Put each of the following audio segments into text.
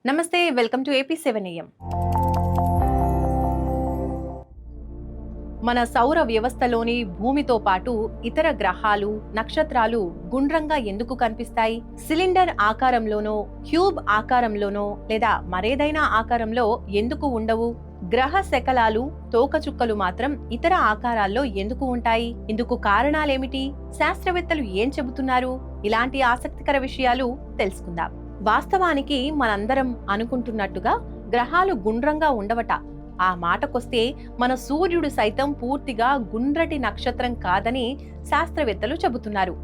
నమస్తే, welcome to AP7 AM. మన సౌర వ్యవస్థలోని భూమితో పాటు ఇతర గ్రహాలు, నక్షత్రాలు గుండ్రంగా ఎందుకు కనిపిస్తాయి? సిలిండర్ ఆకారంలోనో, క్యూబ్ ఆకారంలోనో లేదా మరేదైనా ఆకారంలో ఎందుకు ఉండవు? గ్రహ శకలాలు, తోకచుక్కలు మాత్రం ఇతర ఆకారాల్లో ఎందుకు ఉంటాయి? ఇందుకు కారణాలేమిటి? శాస్త్రవేత్తలు ఏం చెబుతున్నారు? ఇలాంటి ఆసక్తికర విషయాలు తెలుసుకుందాం. వాస్తవానికి మనందరం అనుకుంటున్నట్టుగా గ్రహాలు గుండ్రంగా ఉండవట. ఆ మాటకొస్తే మన సూర్యుడు సైతం పూర్తిగా గుండ్రటి నక్షత్రం కాదని శాస్త్రవేత్తలు చెబుతున్నారు.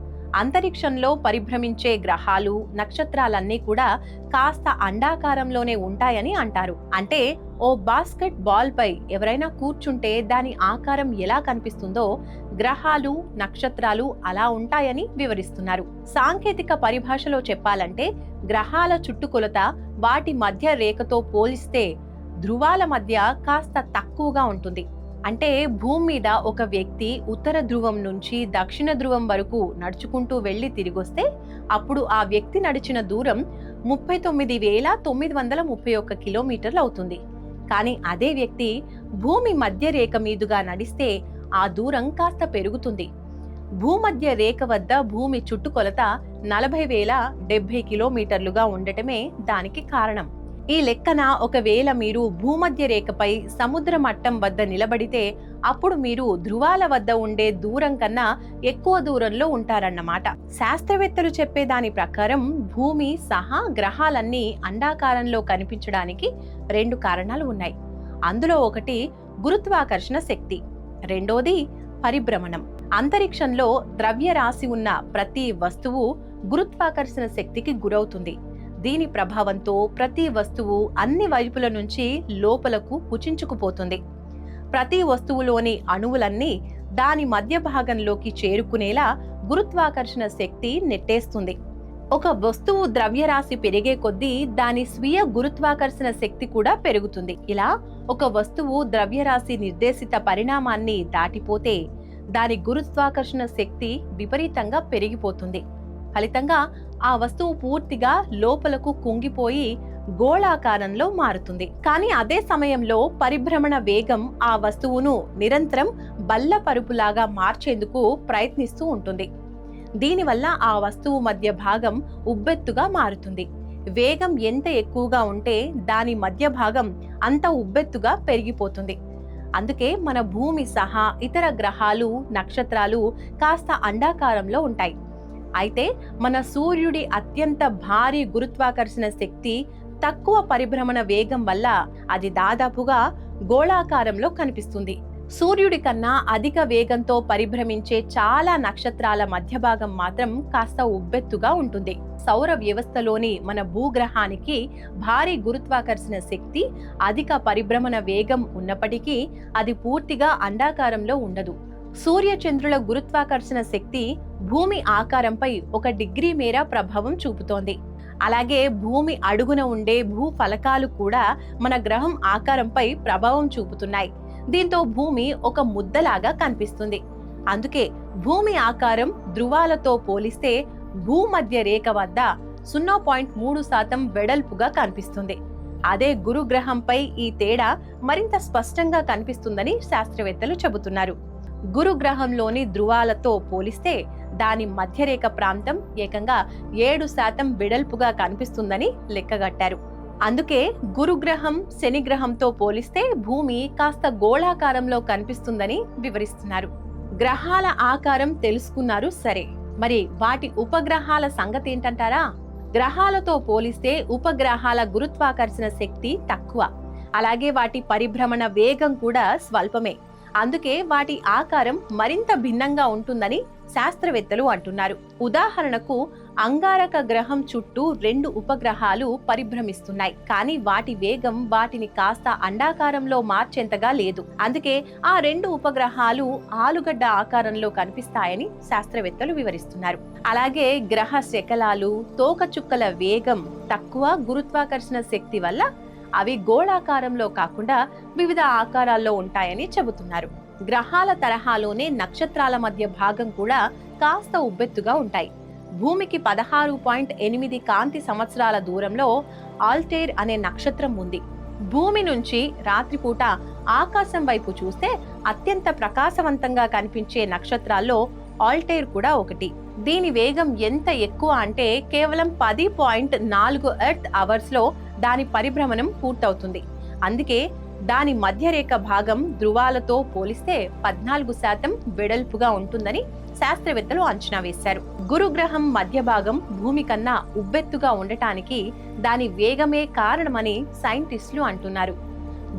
అంతరిక్షంలో పరిభ్రమించే గ్రహాలు, నక్షత్రాలన్నీ కూడా కాస్త అండాకారంలోనే ఉంటాయని అంటారు. అంటే ఓ బాస్కెట్ బాల్ పై ఎవరైనా కూర్చుంటే దాని ఆకారం ఎలా కనిపిస్తుందో గ్రహాలు, నక్షత్రాలు అలా ఉంటాయని వివరిస్తున్నారు. సాంకేతిక పరిభాషలో చెప్పాలంటే గ్రహాల చుట్టుకొలత వాటి మధ్య రేఖతో పోలిస్తే ధ్రువాల మధ్య కాస్త తక్కువగా ఉంటుంది. అంటే భూమి మీద ఒక వ్యక్తి ఉత్తర ధ్రువం నుంచి దక్షిణ ధ్రువం వరకు నడుచుకుంటూ వెళ్లి తిరిగొస్తే అప్పుడు ఆ వ్యక్తి నడిచిన దూరం 39,931 కిలోమీటర్లు అవుతుంది. కానీ అదే వ్యక్తి భూమి మధ్య రేఖ మీదుగా నడిస్తే ఆ దూరం కాస్త పెరుగుతుంది. భూమధ్య రేఖ వద్ద భూమి చుట్టుకొలత 40,070 కిలోమీటర్లుగా ఉండటమే దానికి కారణం. ఈ లెక్కన ఒకవేళ మీరు భూమధ్య రేఖపై సముద్ర మట్టం వద్ద నిలబడితే అప్పుడు మీరు ధ్రువాల వద్ద ఉండే దూరం కన్నా ఎక్కువ దూరంలో ఉంటారన్నమాట. శాస్త్రవేత్తలు చెప్పే దాని ప్రకారం భూమి సహా గ్రహాలన్నీ అండాకారంలో కనిపించడానికి 2 కారణాలు ఉన్నాయి. అందులో ఒకటి గురుత్వాకర్షణ శక్తి, రెండోది పరిభ్రమణం. అంతరిక్షంలో ద్రవ్యరాశి ఉన్న ప్రతి వస్తువు గురుత్వాకర్షణ శక్తికి గురవుతుంది. దీని ప్రభావంతో ప్రతి వస్తువు అన్ని వైపుల నుంచి లోపలకు కుచించుకుపోతుంది. ప్రతి వస్తువులోని అణువులన్నీ దాని మధ్య భాగంలోకి చేరుకునేలా గురుత్వాకర్షణ శక్తి నెట్టేస్తుంది. ఒక వస్తువు ద్రవ్యరాశి పెరిగే కొద్దీ దాని స్వీయ గురుత్వాకర్షణ శక్తి కూడా పెరుగుతుంది. ఇలా ఒక వస్తువు ద్రవ్యరాశి నిర్దేశిత పరిణామాన్ని దాటిపోతే దాని గురుత్వాకర్షణ శక్తి విపరీతంగా పెరిగిపోతుంది. ఫలితంగా ఆ వస్తువు పూర్తిగా లోపలకు కుంగిపోయి గోళాకారంలో మారుతుంది. కానీ అదే సమయంలో పరిభ్రమణ వేగం ఆ వస్తువును నిరంతరం బల్లపరుపులాగా మార్చేందుకు ప్రయత్నిస్తూ ఉంటుంది. దీనివల్ల ఆ వస్తువు మధ్య భాగం ఉబ్బెత్తుగా మారుతుంది. వేగం ఎంత ఎక్కువగా ఉంటే దాని మధ్య భాగం అంత ఉబ్బెత్తుగా పెరిగిపోతుంది. అందుకే మన భూమి సహా ఇతర గ్రహాలు, నక్షత్రాలు కాస్త అండాకారంలో ఉంటాయి. అయితే మన సూర్యుడి అత్యంత భారీ గురుత్వాకర్షణ శక్తి, తక్కువ పరిభ్రమణ వేగం వల్ల అది దాదాపుగా గోళాకారంలో కనిపిస్తుంది. సూర్యుడి కన్నా అధిక వేగంతో పరిభ్రమించే చాలా నక్షత్రాల మధ్య భాగం మాత్రం కాస్త ఉబ్బెత్తుగా ఉంటుంది. సౌర వ్యవస్థలోని మన భూగ్రహానికి భారీ గురుత్వాకర్షణ శక్తి, అధిక పరిభ్రమణ వేగం ఉన్నప్పటికీ అది పూర్తిగా అండాకారంలో ఉండదు. సూర్యచంద్రుల గురుత్వాకర్షణ శక్తి భూమి ఆకారంపై 1 డిగ్రీ మేర ప్రభావం చూపుతోంది. అలాగే భూమి అడుగున ఉండే భూఫలకాలు కూడా మన గ్రహం ఆకారంపై ప్రభావం చూపుతున్నాయి. దీంతో భూమి ఒక ముద్దలాగా కనిపిస్తుంది. అందుకే భూమి ఆకారం ధ్రువాలతో పోలిస్తే భూమధ్య రేఖ వద్ద 0.3% వెడల్పుగా కనిపిస్తుంది. అదే గురుగ్రహంపై ఈ తేడా మరింత స్పష్టంగా కనిపిస్తుందని శాస్త్రవేత్తలు చెబుతున్నారు. గురుగ్రహంలోని ధ్రువాలతో పోలిస్తే దాని మధ్యరేఖ ప్రాంతం ఏకంగా 7% వెడల్పుగా కనిపిస్తుందని లెక్కగట్టారు. అందుకే గురుగ్రహం శనిగ్రహంతో పోలిస్తే భూమి కాస్త గోళాకారంలో కనిపిస్తుందని వివరిస్తున్నారు. గ్రహాల ఆకారం తెలుసుకున్నారు సరే, మరి వాటి ఉపగ్రహాల సంగతి ఏంటంటారా? గ్రహాలతో పోలిస్తే ఉపగ్రహాల గురుత్వాకర్షణ శక్తి తక్కువ. అలాగే వాటి పరిభ్రమణ వేగం కూడా స్వల్పమే. అందుకే వాటి ఆకారం మరింత భిన్నంగా ఉంటుందని శాస్త్రవేత్తలు అంటున్నారు. ఉదాహరణకు అంగారక గ్రహం చుట్టూ 2 ఉపగ్రహాలు పరిభ్రమిస్తున్నాయి. కానీ వాటి వేగం వాటిని కాస్త అండాకారంలో మార్చేంతగా లేదు. అందుకే ఆ 2 ఉపగ్రహాలు ఆలుగడ్డ ఆకారంలో కనిపిస్తాయని శాస్త్రవేత్తలు వివరిస్తున్నారు. అలాగే గ్రహ శకలాలు, తోకచుక్కల వేగం తక్కువ గురుత్వాకర్షణ శక్తి వల్ల అవి గోళాకారంలో కాకుండా వివిధ ఆకారాల్లో ఉంటాయని చెబుతున్నారు. గ్రహాల తరహాలోనే నక్షత్రాల మధ్య భాగం కూడా కాస్త ఉబ్బెత్తుగా ఉంటాయి. భూమికి 16.8 కాంతి సంవత్సరాల దూరంలో ఆల్టైర్ అనే నక్షత్రం ఉంది. భూమి నుంచి రాత్రిపూట ఆకాశం వైపు చూస్తే అత్యంత ప్రకాశవంతంగా కనిపించే నక్షత్రాల్లో ఆల్టైర్ కూడా ఒకటి. దీని వేగం ఎంత ఎక్కువ అంటే కేవలం 10.4 ఎర్త్ అవర్స్ లో దాని పరిభ్రమణం పూర్తవుతుంది. అందుకే దాని మధ్యరేఖ భాగం ధృవాలతో పోలిస్తే 14% వెడల్పుగా ఉంటుందని శాస్త్రవేత్తలు అంచనా వేశారు. గురుగ్రహం మధ్య భాగం భూమి కన్నా ఉబ్బెత్తుగా ఉండటానికి దాని వేగమే కారణమని సైంటిస్టులు అంటున్నారు.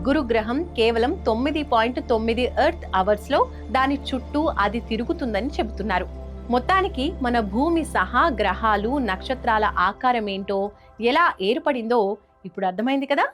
గురుగ్రహం కేవలం 9.9 ఎర్త్ అవర్స్ లో దాని చుట్టూ అది తిరుగుతుందని చెబుతున్నారు. మొత్తానికి మన భూమి సహా గ్రహాలు, నక్షత్రాల ఆకారం ఏంటో, ఎలా ఏర్పడిందో ఇప్పుడు అర్థమైంది కదా.